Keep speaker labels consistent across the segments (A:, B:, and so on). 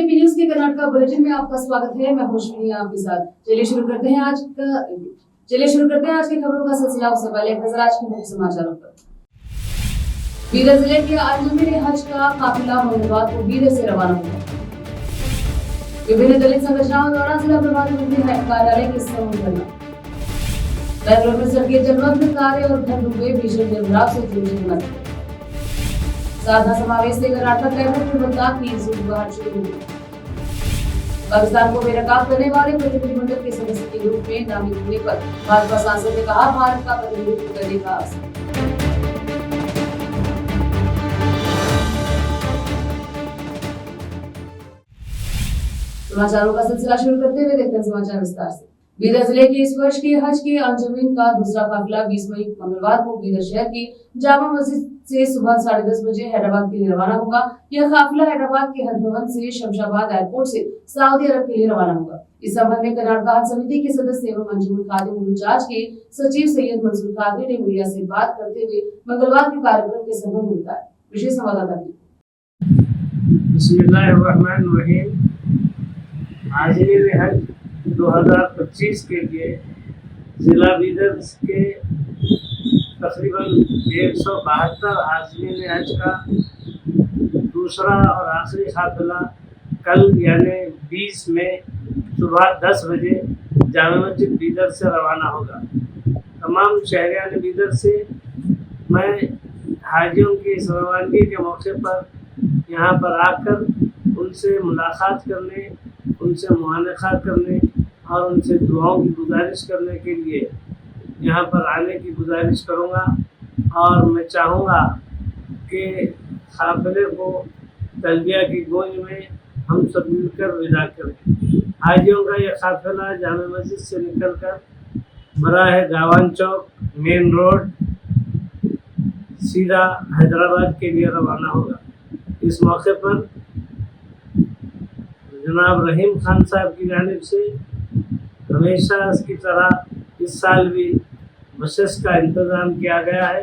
A: AB news के Karnataka bulletin में आपका स्वागत है। मैं अश्विनी आपके साथ। चलिए शुरू करते हैं आज की खबरों का सिलसिला। उससे पहले एक नजर आज के मुख्य समाचारों पर। बीदर जिले के अंजुमिन हज का काफिला मंगलवार को बीदर से रवाना हुआ। विभिन्न दलित संगठनों द्वारा जिला प्रभारी मंत्री कार्यालय के सम्मुख करना। बैंगलोर में सड़कें जलमग्न, कारें और घर डूबे, भीषण जलभराव से जूझे मजदूर। साधना समावेश से कर्नाटक कैबिनेट में बदलाव की शुरुआत शुरू हुई। पाकिस्तान को बेनकाब करने वाले प्रतिनिधिमंडल के सदस्य के रूप में नामित होने पर भाजपा सांसद ने कहा, भारत का प्रतिनिधित्व करने का अवसर। समाचारों का सिलसिला शुरू करते हुए देखते हैं समाचार विस्तार से। बीदर जिले के इस वर्ष के हज के अंजुमिन का दूसरा काफिला 20 मई मंगलवार को बीदर शहर की जामा मस्जिद से सुबह 10:30 बजे हैदराबाद के लिए रवाना होगा। यह काफिला हैदराबाद के हज भवन से शमशाबाद एयरपोर्ट से सऊदी अरब के लिए रवाना होगा। इस संबंध में कर्नाटक हज समिति के सदस्य एवं अंजुमन खादिम चार्ज के सचिव सैयद मंसूर कादरी ने मीडिया से बात करते हुए मंगलवार के कार्यक्रम के संबंध में बताया। विशेष संवाददाता
B: बिस्मिल्लाहिर्रहमानिर्रहीम। हाजिर हज 2025 के लिए जिला बीदर के तकरीबन 172 हाजिरीन हज का दूसरा और आखिरी काफिला कल यानी 20 मई सुबह 10 बजे जामा मस्जिद बीदर से रवाना होगा। तमाम शहरियान बीदर से मैं हाजियों की इस रवानगी के मौके पर यहाँ पर आकर उनसे मुलाकात करने, उनसे मुआनक़ात करने और उनसे दुआओं की गुजारिश करने के लिए यहाँ पर आने की गुजारिश करूँगा। और मैं चाहूँगा कि काफ़िले को तलबिया की गूंज में हम सब मिलकर विदा करें। हाजियों का यह काफ़िला जामा मस्जिद से निकलकर बराह गावान चौक मेन रोड सीधा हैदराबाद के लिए रवाना होगा। इस मौके पर जनाब रहीम खान साहब की जानिब से हमेशा की तरह इस साल भी बसेस का इंतज़ाम किया गया है।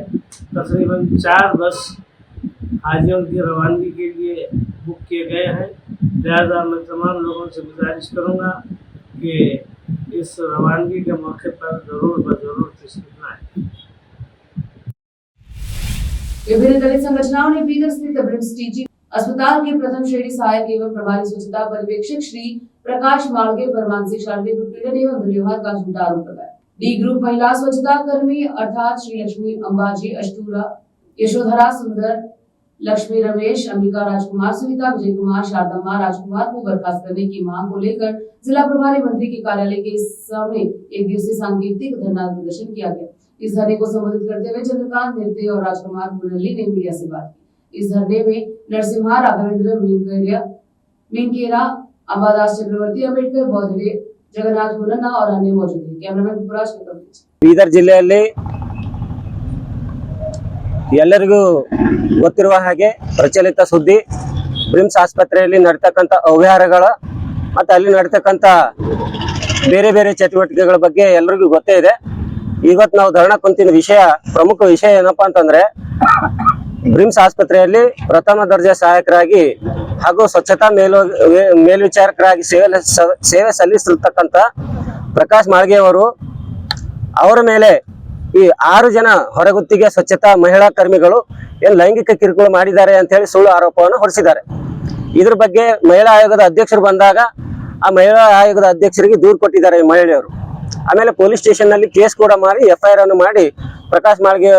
B: तकरीबन 4 बस हाजियों की रवानगी के लिए बुक किए गए हैं। लिहाजा मैं तमाम लोगों से गुजारिश करूँगा कि इस रवानगी के मौके पर ज़रूर तशरीफ लाएं।
A: विभिन्न दलित संगठनों ने बीदर स्थित ब्रिम्स टीजी अस्पताल के प्रथम श्रेणी सहायक एवं प्रभारी स्वच्छता पर्यवेक्षक श्री प्रकाश मालगे पर मानसिक शारीरिक उत्पीड़न एवं दुर्व्यवहार का झूठा आरोप लगाया। डी ग्रुप महिला स्वच्छता कर्मी अर्थात श्री लक्ष्मी अंबाजी, अष्टूरा, यशोधरा सुंदर, लक्ष्मी रमेश, अंबिका राजकुमार, सुनीता विजय कुमार, शारदम्मा राजकुमार को बर्खास्त करने की मांग को लेकर जिला प्रभारी मंत्री के कार्यालय के सामने एक दिवसीय सांकेतिक धरना प्रदर्शन किया गया। इस धरने को संबोधित करते हुए चंद्रकांत निर्ते और राजकुमार गुनल्ली ने मीडिया से बात की। इस धरने में नरसिम्हा, राघवेंद्र, मीनकेरा, अंबादास चक्रवर्ती, अंबेडकर, बौद्धवे, जगन्नाथ हुनन्ना और अन्य मौजूद हैं। कैमरामैन पुराज कटक।
C: ಬೀದರ್ ಜಿಲ್ಲೆಯಲ್ಲಿ ಎಲ್ಲರಿಗೂ ಗೊತ್ತಿರುವ ಹಾಗೆ ಪ್ರಚಲಿತ ಸುದ್ದಿ ಬ್ರಿಮ್ಸ್ ಆಸ್ಪತ್ರೆಯಲ್ಲಿ ನಡೆತಕ್ಕಂತ ಅವ್ಯವಹಾರಗಳ ಮತ್ತು ಅಲ್ಲಿ ನಡೆತಕ್ಕಂತ ಬೇರೆ ಬೇರೆ ಚಟುವಟಿಕೆಗಳ ಬಗ್ಗೆ ಎಲ್ಲರಿಗೂ ಗೊತ್ತೇ ಇದೆ। ಇವತ್ತು ನಾವು ಧರಣ ಕುಂತಿನ ಪ್ರಮುಖ ವಿಷಯ ಏನಪ್ಪಾ ಅಂತಂದ್ರೆ ಬ್ರಿಮ್ಸ್ ಆಸ್ಪತ್ರೆಯಲ್ಲಿ ಪ್ರಥಮ ದರ್ಜೆ ಸಹಾಯಕರಾಗಿ ಹಾಗೂ ಸ್ವಚ್ಛತಾ ಮೇಲ್ವಿಚಾರಕರಾಗಿ ಸೇವೆ ಸಲ್ಲಿಸತಕ್ಕಂತ ಪ್ರಕಾಶ್ ಮಾಳ್ಗೆ ಅವರು ಅವರ ಮೇಲೆ ಈ 6 ಜನ ಹೊರಗುತ್ತಿಗೆ ಸ್ವಚ್ಛತಾ ಮಹಿಳಾ ಕರ್ಮಿಗಳು ಏನು ಲೈಂಗಿಕ ಕಿರುಕುಳ ಮಾಡಿದ್ದಾರೆ ಅಂತ ಹೇಳಿ ಸುಳ್ಳು ಆರೋಪವನ್ನು ಹೊರಿಸಿದ್ದಾರೆ। ಇದ್ರ ಬಗ್ಗೆ ಮಹಿಳಾ ಆಯೋಗದ ಅಧ್ಯಕ್ಷರು ಬಂದಾಗ ಆ ಮಹಿಳಾ ಆಯೋಗದ ಅಧ್ಯಕ್ಷರಿಗೆ ದೂರು ಕೊಟ್ಟಿದ್ದಾರೆ ಈ ಮಹಿಳೆಯರು। ಆಮೇಲೆ ಪೊಲೀಸ್ ಸ್ಟೇಷನ್ ನಲ್ಲಿ ಕೇಸ್ ಕೂಡ ಮಾಡಿ FIR ಅನ್ನು ಮಾಡಿ ಪ್ರಕಾಶ್ ಮಾಳ್ಗೆ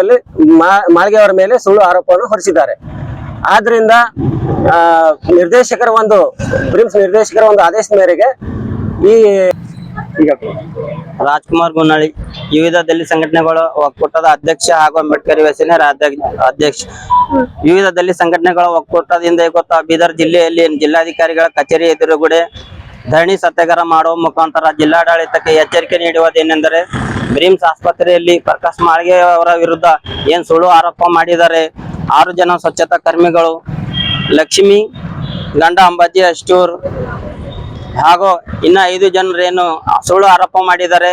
C: ಅವರ ಮೇಲೆ ಸುಳ್ಳು ಆರೋಪವನ್ನು ಹೊರಿಸಿದ್ದಾರೆ। ಆದ್ರಿಂದ ಬ್ರಿಮ್ಸ್ ನಿರ್ದೇಶಕರ ಒಂದು ಆದೇಶದ ಮೇರೆಗೆ ಈ
D: ರಾಜ್ಕುಮಾರ್ ಗುನ್ನಳ್ಳಿ ವಿವಿಧ ದಲಿತ ಸಂಘಟನೆಗಳ ಒಕ್ಕೂಟದ ಅಧ್ಯಕ್ಷ ಹಾಗೂ ಅಂಬೇಡ್ಕರ್ ಯುವ ಸೇನೆಯ ಅಧ್ಯಕ್ಷ ವಿವಿಧ ದಲಿತ ಸಂಘಟನೆಗಳ ಒಕ್ಕೂಟದಿಂದ ಇವತ್ತು ಬೀದರ್ ಜಿಲ್ಲೆಯಲ್ಲಿ ಜಿಲ್ಲಾಧಿಕಾರಿಗಳ ಕಚೇರಿ ಎದುರುಗಡೆ ಧರಣಿ ಸತ್ಯಾಗ್ರಹ ಮಾಡುವ ಮುಖಾಂತರ ಜಿಲ್ಲಾಡಳಿತಕ್ಕೆ ಎಚ್ಚರಿಕೆ ನೀಡುವುದೇನೆಂದರೆ ಬ್ರಿಮ್ಸ್ ಆಸ್ಪತ್ರೆಯಲ್ಲಿ ಪ್ರಕಾಶ್ ಮಾಳ್ಗೆ ಅವರ ವಿರುದ್ಧ ಏನು ಸುಳ್ಳು ಆರೋಪ ಮಾಡಿದ್ದಾರೆ 6 ಜನ ಸ್ವಚ್ಛತಾ ಕರ್ಮಿಗಳು ಲಕ್ಷ್ಮಿ, ಗಂಡ ಅಂಬಾಜಿ, ಅಷ್ಟೂರ್, ಹಾಗೂ ಇನ್ನ 5 ಜನರೇನು ಸುಳ್ಳು ಆರೋಪ ಮಾಡಿದ್ದಾರೆ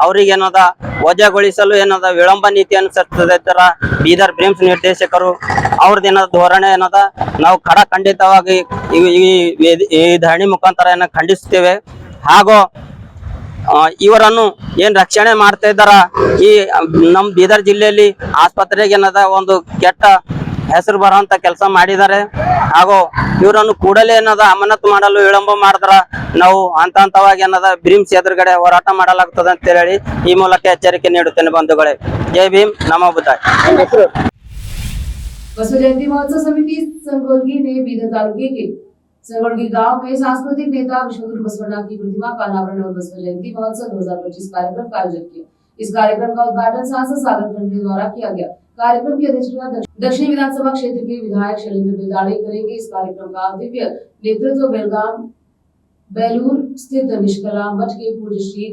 D: ಅವರಿಗೇನದ ವಜಾಗೊಳಿಸಲು ಏನದ ವಿಳಂಬ ನೀತಿ ಅನುಸರಿಸದ ತರ ಬೀದರ್ ಬ್ರಿಮ್ಸ್ ನಿರ್ದೇಶಕರು ಅವ್ರದ್ದೇನದ ಧೋರಣೆ ಏನದ ನಾವು ಖಂಡಿತವಾಗಿ ಈ ಧರಣಿ ಮುಖಾಂತರ ಖಂಡಿಸ್ತೇವೆ. ಹಾಗೂ ಇವರನ್ನು ಏನ್ ರಕ್ಷಣೆ ಮಾಡ್ತಾ ಇದ್ದಾರ ಈ ನಮ್ ಬೀದರ್ ಜಿಲ್ಲೆಯಲ್ಲಿ ಆಸ್ಪತ್ರೆಗೆ ಏನದ ಒಂದು ಕೆಟ್ಟ ಹೆಸರು ಬರುವಂತ ಕೆಲಸ ಮಾಡಿದ್ದಾರೆ. ಹಾಗೂ ಇವರನ್ನು ಕೂಡಲೇ ಏನದ ಅಮಾನತು ಮಾಡಲು ವಿಳಂಬ ಮಾಡಿದ್ರ ನಾವು ಹಂತವಾಗಿ ಏನದ ಬ್ರಿಮ್ಸ್ ಎದುರುಗಡೆ ಹೋರಾಟ ಮಾಡಲಾಗುತ್ತದೆ ಅಂತ ಹೇಳಿ ಈ ಮೂಲಕ ಎಚ್ಚರಿಕೆ ನೀಡುತ್ತೇನೆ ಬಂಧುಗಳೇ. ಜೈ ಭೀಮ್, ನಮೋ ಬುದ್ಧಾಯ್.
A: बसव जयंती महोत्सव समिति संगोलगी ने बीदर तालुके के संगोलगी गांव में सांस्कृतिक नेता विश्वगुरु बसवण्णा की प्रतिमा का अनावरण और बसव जयंती महोत्सव 2025 कार्यक्रम का आयोजन किया। इस कार्यक्रम का उद्घाटन सांसद सागर खंडे द्वारा किया गया। कार्यक्रम की अध्यक्षता दक्षिण विधानसभा क्षेत्र के विधायक शैलेंद्र बिलदाड़े करेंगे। इस कार्यक्रम का दिव्य नेतृत्व बेलगाम बेलूर स्थित निष्कलाम मठ के पूज्य श्री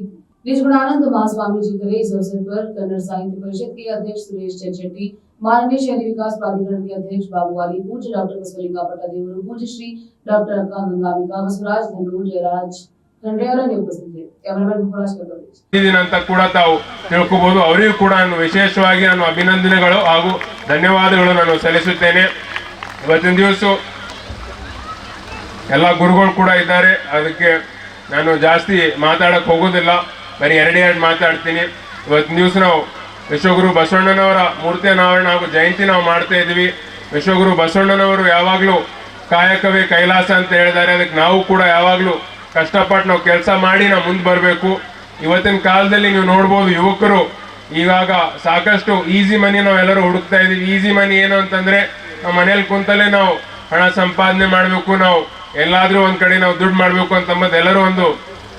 A: निजगुणानंद महास्वामी जी करे। इस अवसर पर कन्नड़ साहित्य परिषद के अध्यक्ष सुरेश चंचेट्टी, माननीय शहरी विकास प्राधिकरण के अध्यक्ष बाबू वाली, पूज्य डॉक्टर बसवलिंगा पट्टादेवरू, पूज्य श्री डॉक्टर अक्का गंगांबिका, बसवराज धनू, जयराज ಖಂಡ್ರೆ ಅವರನ್ನು ಉಪಸ್ಥಿತರಿದ್ದರು. ಕ್ಯಾಮರಾಮನ್ ಭೂರಾಜ್ ಕರ್ಕವರೇಜ್.
E: ಈ ದಿನ ಅಂತ ಕೂಡ ತಾವು ತಿಳ್ಕೋಬಹುದು. ಅವರಿಗೂ ಕೂಡ ನಾನು ವಿಶೇಷವಾಗಿ ನಾನು ಅಭಿನಂದನೆಗಳು ಹಾಗೂ ಧನ್ಯವಾದಗಳು ನಾನು ಸಲ್ಲಿಸುತ್ತೇನೆ. ಇವತ್ತಿನ ದಿವಸ ಎಲ್ಲ ಗುರುಗಳು ಕೂಡ ಇದ್ದಾರೆ, ಅದಕ್ಕೆ ನಾನು ಜಾಸ್ತಿ ಮಾತಾಡಕ್ಕೆ ಹೋಗೋದಿಲ್ಲ, ಬರೀ ಎರಡೆರಡು ಮಾತಾಡ್ತೀನಿ. ಇವತ್ತಿನ ದಿವಸ ನಾವು ವಿಶ್ವಗುರು ಬಸವಣ್ಣನವರ ಮೂರ್ತಿ ಅನಾವರಣ ಹಾಗೂ ಜಯಂತಿ ನಾವು ಮಾಡ್ತಾ ಇದ್ದೀವಿ. ವಿಶ್ವಗುರು ಬಸವಣ್ಣನವರು ಯಾವಾಗಲೂ ಕಾಯಕವೇ ಕೈಲಾಸ ಅಂತ ಹೇಳಿದ್ದಾರೆ. ಅದಕ್ಕೆ ನಾವು ಕೂಡ ಯಾವಾಗಲೂ ಕಷ್ಟಪಟ್ಟು ನಾವು ಕೆಲಸ ಮಾಡಿ ನಾವು ಮುಂದೆ ಬರಬೇಕು. ಇವತ್ತಿನ ಕಾಲದಲ್ಲಿ ನೀವು ನೋಡ್ಬೋದು, ಯುವಕರು ಇವಾಗ ಸಾಕಷ್ಟು ಈಸಿ ಮನಿ ನಾವೆಲ್ಲರೂ ಹುಡುಕ್ತಾ ಇದ್ದೀವಿ. ಈಸಿ ಮನಿ ಏನು ಅಂತಂದರೆ ನಾವು ಮನೇಲಿ ಕುಂತಲೇ ನಾವು ಹಣ ಸಂಪಾದನೆ ಮಾಡಬೇಕು, ನಾವು ಎಲ್ಲಾದರೂ ಒಂದು ಕಡೆ ನಾವು ದುಡ್ಡು ಮಾಡಬೇಕು ಅಂತಂಬುದು ಎಲ್ಲರೂ ಒಂದು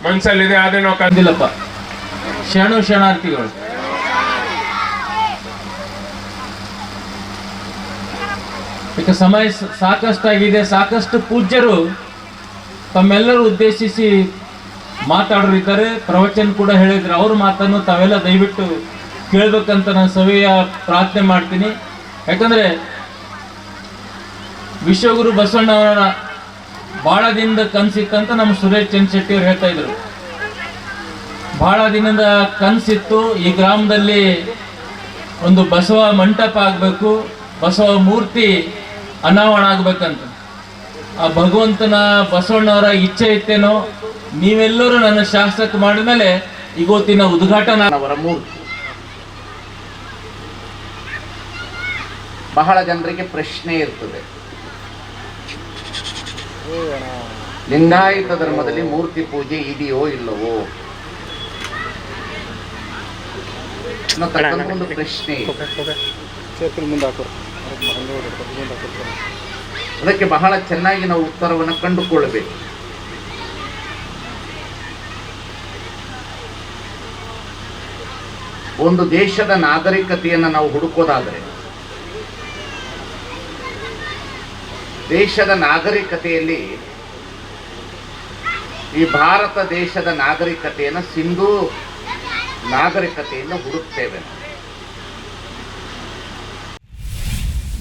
E: ಮನಸ್ಸಲ್ಲಿದೆ. ಆದರೆ ನಾವು
F: ಕಂದಿಲ್ಲಪ್ಪ ಶರಣಾರ್ಥಿಗಳು ಈಗ ಸಮಯ ಸಾಕಷ್ಟಾಗಿದೆ. ಸಾಕಷ್ಟು ಪೂಜ್ಯರು ತಮ್ಮೆಲ್ಲರೂ ಉದ್ದೇಶಿಸಿ ಮಾತಾಡೋರಿದ್ದಾರೆ, ಪ್ರವಚನ ಕೂಡ ಹೇಳಿದ್ರು. ಅವ್ರ ಮಾತನ್ನು ತಾವೆಲ್ಲ ದಯವಿಟ್ಟು ಕೇಳಬೇಕಂತ ನಾನು ಸವಿಯ ಪ್ರಾರ್ಥನೆ ಮಾಡ್ತೀನಿ. ಯಾಕಂದರೆ ವಿಶ್ವಗುರು ಬಸವಣ್ಣವರ ಭಾಳ ದಿನದ ಕನಸಿತ್ತಂತ ನಮ್ಮ ಸುರೇಶ್ ಚಂದ್ರಶೆಟ್ಟಿ ಅವ್ರು ಹೇಳ್ತಾ ಇದ್ರು. ಭಾಳ ದಿನದ ಕನಸಿತ್ತು, ಈ ಗ್ರಾಮದಲ್ಲಿ ಒಂದು ಬಸವ ಮಂಟಪ ಆಗಬೇಕು, ಬಸವ ಮೂರ್ತಿ ಅನಾವರಣ ಆಗ್ಬೇಕಂತ. ಆ ಭಗವಂತನ ಬಸವಣ್ಣವರ ಇಚ್ಛೆ ಇತ್ತೇನೋ, ನೀವೆಲ್ಲರೂ ನನ್ನ ಶಾಸಕ ಮಾಡಿದ್ಮೇಲೆ ಇವತ್ತಿನ ಉದ್ಘಾಟನಾ
G: ಅವರ ಮೂರ್ತಿ. ಬಹಳ ಜನರಿಗೆ ಪ್ರಶ್ನೆ ಇರ್ತದೆ, ಲಿಂಗಾಯತ ಧರ್ಮದಲ್ಲಿ ಮೂರ್ತಿ ಪೂಜೆ ಇದೆಯೋ ಇಲ್ಲವೋ ಅನ್ನತಕ್ಕಂಥ ಒಂದು ಪ್ರಶ್ನೆ. ಅದಕ್ಕೆ ಬಹಳ ಚೆನ್ನಾಗಿ ನಾವು ಉತ್ತರವನ್ನು ಕಂಡುಕೊಳ್ಳಬೇಕು. ಒಂದು ದೇಶದ ನಾಗರಿಕತೆಯನ್ನು ನಾವು ಹುಡುಕೋದಾದರೆ, ದೇಶದ ನಾಗರಿಕತೆಯಲ್ಲಿ ಈ ಭಾರತ ದೇಶದ ನಾಗರಿಕತೆಯನ್ನು ಸಿಂಧೂ ನಾಗರಿಕತೆಯನ್ನು ಹುಡುಕ್ತೇವೆ.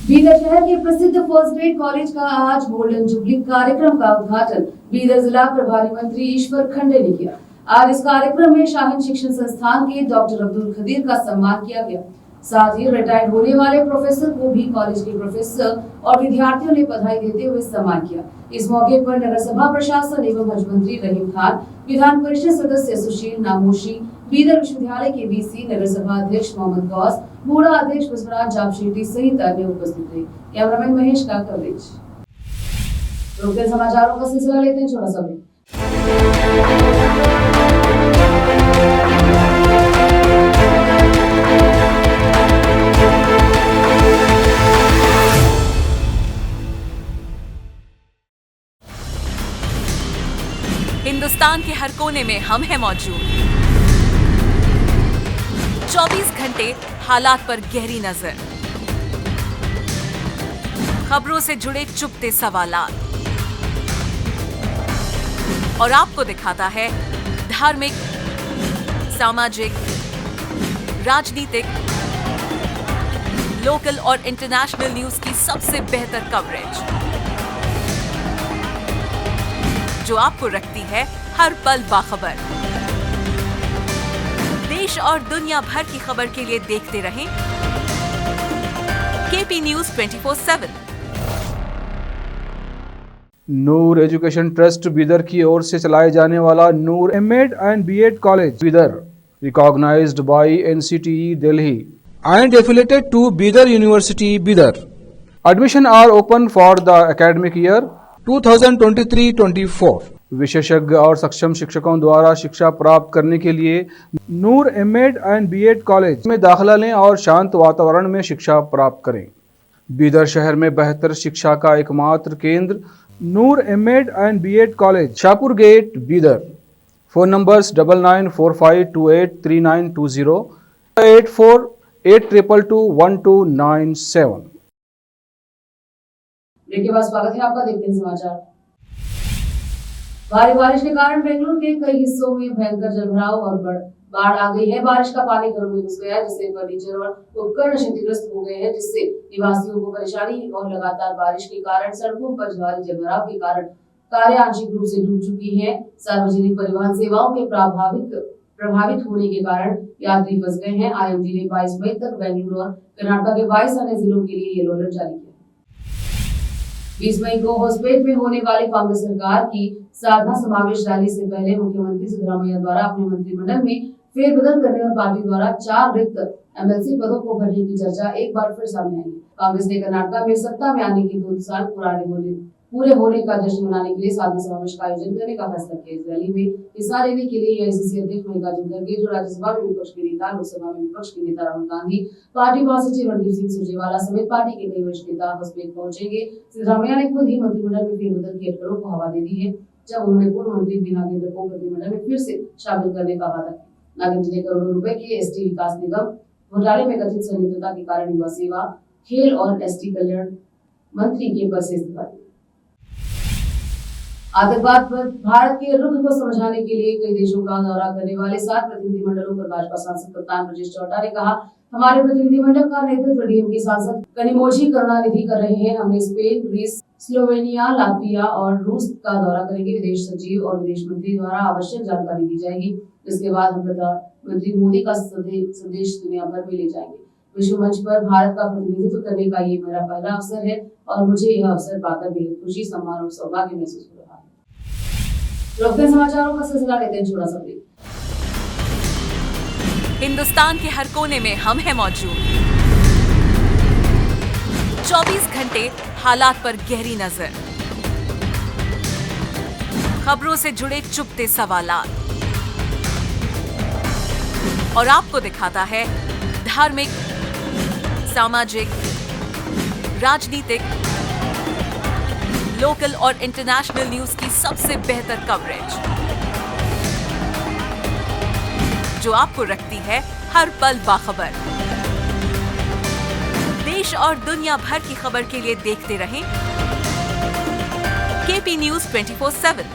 A: बीदर शहर के प्रसिद्ध फर्स्ट ग्रेड कॉलेज का आज गोल्डन जुबली कार्यक्रम का उद्घाटन बीदर जिला प्रभारी मंत्री ईश्वर खंडे ने किया। आज इस कार्यक्रम में शाहीन शिक्षण संस्थान के डॉक्टर अब्दुल खदीर का सम्मान किया गया। साथ ही रिटायर्ड होने वाले प्रोफेसर को भी कॉलेज के प्रोफेसर और विद्यार्थियों ने बधाई देते हुए सम्मान किया। इस मौके पर नगर सभा प्रशासन एवं हज मंत्री रहीम खान, विधान परिषद सदस्य सुशील नामोशी, बीदर विश्वविद्यालय के वीसी, नगर सभा अध्यक्ष मोहम्मद गौस, बूढ़ा अध्यक्ष बसवराज जामशेट्टी सहित अन्य उपस्थित थे। कैमरामैन महेश का कवरेज। लोकल समाचारों का सिलसिला लेते हैं छोटा सा ब्रेक।
H: हिंदुस्तान के हर कोने में हम हैं मौजूद। 24 घंटे हालात पर गहरी नजर, खबरों से जुड़े चुपते सवालात और आपको दिखाता है धार्मिक, सामाजिक, राजनीतिक, लोकल और इंटरनेशनल न्यूज की सबसे बेहतर कवरेज। जो आपको रखती है हर पल बाखबर। देश और दुनिया भर की खबर के लिए देखते रहें KP news 24/7।
I: Noor education trust Bidar की ओर से चलाए जाने वाला Noor MEd and BEd college Bidar, recognised by NCTE Delhi and affiliated to Bidar University Bidar. Admission are open for the academic year 2023-24. विशेषज्ञ और सक्षम शिक्षकों द्वारा शिक्षा प्राप्त करने के लिए नूर एमएड एंड बीएड कॉलेज में दाखिला लें और शांत वातावरण में शिक्षा प्राप्त करें। बीदर शहर में बेहतर शिक्षा का एकमात्र केंद्र Noor MEd and BEd college, Shahpur gate, Bidar. Phone numbers 9945283920, 8482221297।
A: Break के बाद स्वागत है आपका, देखते हैं समाचार। भारी बारिश के कारण बेंगलुरु के कई हिस्सों में भयंकर जलभराव और बाढ़ आ गई है। बारिश का पानी घरों में घुस गया है, जिससे फर्नीचर और उपकरण क्षतिग्रस्त हो गए हैं, जिससे निवासियों को परेशानी। और लगातार बारिश के कारण सड़कों पर भारी जलभराव के कारण कारें आंशिक रूप से डूब चुकी हैं। सार्वजनिक परिवहन सेवाओं के प्रभावित होने के कारण यात्री फंस गए हैं। आईएमडी ने 22 मई तक बेंगलुरु और कर्नाटक के 22 अन्य जिलों के लिए येलो अलर्ट जारी किया। 20 मई को होसपेट में होने वाली कांग्रेस सरकार की साधना समावेश रैली से पहले मुख्यमंत्री सिद्धरामैया द्वारा अपने मंत्रिमंडल में फेरबदल करने और पार्टी द्वारा 4 रिक्त एमएलसी पदों को भरने की चर्चा एक बार फिर सामने आई। कांग्रेस ने कर्नाटक में सत्ता में आने के 2 साल पूरे होने का जश्न मनाने के लिए साधना समावेश का आयोजन करने का फैसला किया। इस रैली में हिस्सा लेने के लिए एआईसीसी अध्यक्ष मल्लिकार्जुन खड़गे, जो राज्यसभा में विपक्ष के नेता, लोकसभा में विपक्ष के नेता राहुल गांधी, पार्टी महासचिव रणदीप सिंह सुरजेवाला समेत पार्टी के कई वरिष्ठ नेता होसपेट पहुंचेंगे। सिद्धरामैया ने खुद ही मंत्रिमंडल में फेरबदल की अटकलों को हवा दे दी है, जब उन्होंने पूर्व मंत्री बी नागेंद्र को मंत्रिमंडल में फिर से शामिल करने का वादा किया। नागेंद्र ने करोड़ों रुपए के एसटी विकास निगम घोटाले में कथित संलिप्तता के कारण युवा सेवा, खेल और एसटी कल्याण मंत्री के पद से इस्तीफा दिया। आतंकवाद पर भारत के रुख को समझाने के लिए कई देशों का दौरा करने वाले 7 प्रतिनिधिमंडलों पर भाजपा सांसद कप्तान ब्रजेश चौटा ने कहा, हमारे प्रतिनिधिमंडल का नेतृत्व डीएमके सांसद कनिमोझी करुणानिधि कर रहे हैं। हमने स्पेन, ग्रीस, स्लोवेनिया, लातविया और रूस का दौरा करेंगे। विदेश सचिव और विदेश मंत्री द्वारा आवश्यक जानकारी दी जाएगी। इसके बाद हम प्रधानमंत्री मोदी का संदेश दुनिया भर में ले जाएंगे। विश्व मंच पर भारत का प्रतिनिधित्व करने का ये मेरा पहला अवसर है और मुझे यह अवसर पाकर बेहद खुशी, सम्मान और सौभाग्य महसूस हो रहा है। लोकप्रिय समाचारों का सिलसिला लेते हैं छोटा सा ब्रेक।
H: हिंदुस्तान के हर कोने में हम हैं मौजूद। 24 घंटे हालात पर गहरी नजर, खबरों से जुड़े चुपते सवालात और आपको दिखाता है धार्मिक, सामाजिक, राजनीतिक, लोकल और इंटरनेशनल न्यूज की सबसे बेहतर कवरेज, जो आपको रखती है हर पल बाखबर। देश और दुनिया भर की खबर के लिए देखते रहें केपी न्यूज 24/7।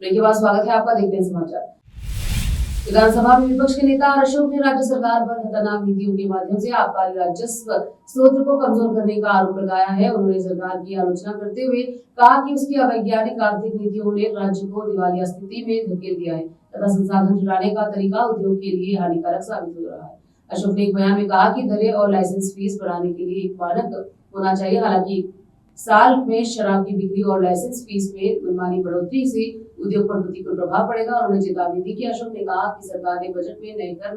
A: ब्रेक के बाद स्वागत है आपका, देखते हैं समाचार। विधानसभा में विपक्ष के नेता अशोक ने राज्य सरकार पर खतरनाक नीतियों के माध्यम से आबकारी राजस्व स्रोत को कमजोर करने का आरोप लगाया है। उन्होंने सरकार की आलोचना करते हुए कहा कि उसकी अवैज्ञानिक आर्थिक नीतियों ने राज्य को दिवालिया स्थिति में धकेल दिया है तथा संसाधन जुटाने का तरीका उद्योग के लिए हानिकारक साबित हो रहा है। अशोक ने एक बयान में कहा कि दरें और लाइसेंस फीस बढ़ाने के लिए एक मानक होना चाहिए। हालांकि साल में शराब की बिक्री और लाइसेंस फीस में मनमानी बढ़ोतरी से उद्योग पर प्रतिकूल प्रभाव पड़ेगा। उन्होंने चेतावनी दी कि अशोक ने कहा कि सरकार ने बजट में नए कर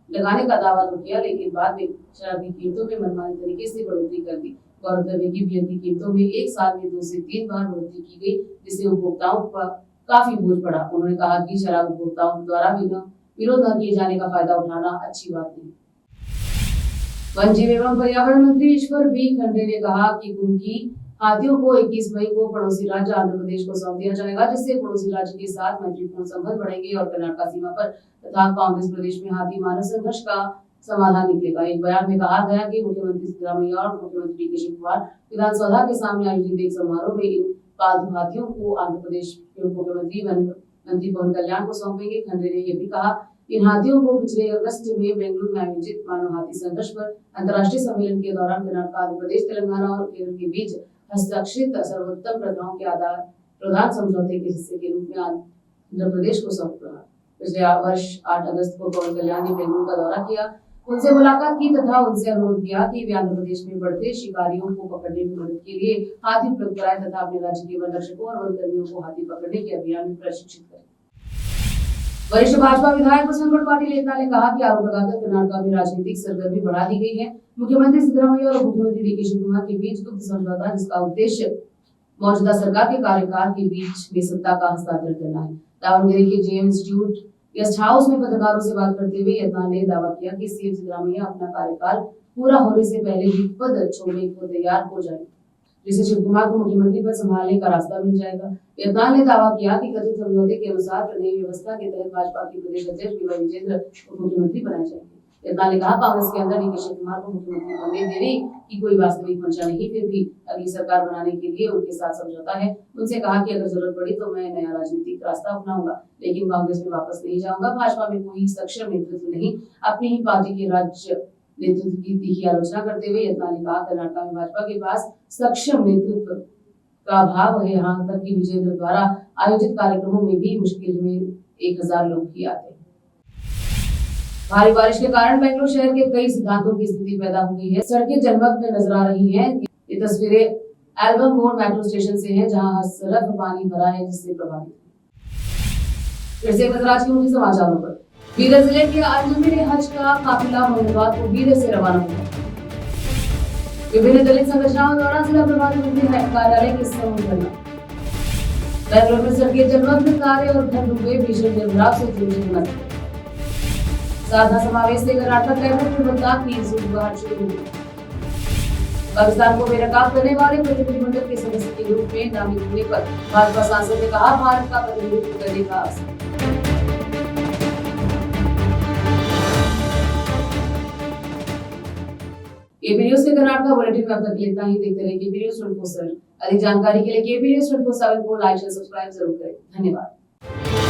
A: लगाने का दावा तो किया, लेकिन बाद में शराब की कीमतों में मनमानी तरीके से बढ़ोतरी कर दी। गौरतलब है कि बियर की कीमतों में एक साल में 2 से 3 बार बढ़ोतरी की गई, जिससे उपभोक्ताओं पर काफी बोझ पड़ा। उन्होंने कहा कि शराब उपभोक्ताओं द्वारा विरोध न किए जाने का फायदा उठाना अच्छी बात नहीं। वन जीव एवं पर्यावरण मंत्री ईश्वर बी खंडे ने कहा कि कुंकी हाथियों को 21 मई को पड़ोसी राज्य आंध्र प्रदेश को सौंप दिया जाएगा, जिससे पड़ोसी राज्य के साथ मैत्रीपूर्ण संबंध बढ़ेंगे और कर्नाटक सीमा पर तथा कांग्रेस प्रदेश में हाथी मानव संघर्ष का समाधान निकलेगा। एक बयान में कहा गया कि मुख्यमंत्री सिद्धरामैया और मुख्यमंत्री डीके शिवकुमार विधानसभा के सामने आयोजित एक समारोह में इन पालतू हाथियों को आंध्र प्रदेश के मुख्यमंत्री वन मंत्री पवन कल्याण को सौंपेंगे। खंडे ने यह भी कहा इन हाथियों को पिछले अगस्त में बेंगलुरु में आयोजित मानव हाथी संघर्ष पर अंतर्राष्ट्रीय सम्मेलन के दौरान कर्नाटक, आंध्र प्रदेश, तेलंगाना और केरल के बीच हस्ताक्षरित सर्वोत्तम प्रथाओं के आधार प्रधान समझौते के हिस्से के रूप में आंध्र प्रदेश को सौंप रहा। पिछले वर्ष 8 अगस्त को पवन कल्याण ने बेंगलुरु का दौरा किया, उनसे मुलाकात की तथा उनसे अनुरोध किया कि वे आंध्र प्रदेश में बढ़ते शिकारियों को पकड़ने में मदद के लिए हाथी उपलब्ध कराएं तथा अपने राज्य के वन रक्षकों और वन कर्मियों को हाथी पकड़ने के अभियान में प्रशिक्षित करें। वरिष्ठ भाजपा विधायक बसवंत पाटिल एकनाथ ने कहा कि आरोप लगाकर कर्नाटक में राजनीतिक सरगर्मी बढ़ा दी गई है। मुख्यमंत्री सिद्धरामैया और मुख्यमंत्री डीके शिवकुमार के बीच गुप्त समझौता, जिसका उद्देश्य मौजूदा सरकार के कार्यकाल के बीच में सत्ता का हस्तांतरण करना है। दावणगेरे के जेएम इंस्टीट्यूट गेस्ट हाउस में पत्रकारों से बात करते हुए यत्नाल ने दावा किया कि सीएम सिद्धरामैया अपना कार्यकाल पूरा होने से पहले ही पद छोड़ने को तैयार हो जाएंगे, जिससे शिवकुमार को मुख्यमंत्री पद संभालने का रास्ता मिल जाएगा। यत्नाल ने दावा किया कि कथित समझौते के अनुसार प्रदेश व्यवस्था के तहत भाजपा के प्रदेश अध्यक्ष बीवाई विजेंद्र उप मुख्यमंत्री बनाए जाएंगे। यत्नाल ने कहा कांग्रेस के अंदर डीके शिवकुमार को मुख्यमंत्री बनने देने की कोई वास्तविक मंशा नहीं, फिर भी अगली सरकार बनाने के लिए उनके साथ समझौता है। उनसे कहा कि अगर जरूरत पड़ी तो मैं नया राजनीतिक रास्ता अपनाऊंगा, लेकिन कांग्रेस में वापस नहीं जाऊंगा। भाजपा में कोई सक्षम नेतृत्व नहीं। अपनी ही पार्टी के राज्य नेतृत्व की तीखी आलोचना करते हुए यत्नाल ने कहा कर्नाटक में भाजपा के पास सक्षम नेतृत्व का अभाव है। यहाँ तक कि विजेंद्र द्वारा आयोजित कार्यक्रमों में भी मुश्किल में 1000 लोग ही आते हैं। भारी बारिश के कारण बेंगलुरु शहर के कई सिद्धांतों की स्थिति पैदा हो गई है। सड़कें जलमग्न नजर आ रही हैं। ये तस्वीरें एल्बम मोड़ मेट्रो स्टेशन से हैं, जहां हर तरफ पानी भरा है, जिससे प्रभावित है। फिर से एक नजर आज के मुख्य समाचारों पर। बीदर जिले के अजमेर हज का काफिला मंगलवार को बीदर से रवाना हुआ। विभिन्न दलित संगठनों द्वारा जिला प्रभारी मंत्री कार्यालय के सम्मुख धरना। बेंगलुरु में सड़कें जलमग्न, कारें और घर डूबे, भीषण जलभराव से जूझे नगर। साधना समावेश से कर्नाटक कैबिनेट में बदलाव की सुबह शुरू हुई। पाकिस्तान को बेनकाब करने वाले प्रतिनिधिमंडल के सदस्य के रूप में नामित होने पर भाजपा सांसद ने कहा भारत का प्रतिनिधित्व करने का अवसर। केपी न्यूज से कर्नाटक बुलेटिन में अब तक इतना ही। देखते रहिए केपी न्यूज 24/7। अधिक जानकारी के लिए केपी न्यूज 24/7 को लाइक और सब्सक्राइब जरूर करें। धन्यवाद।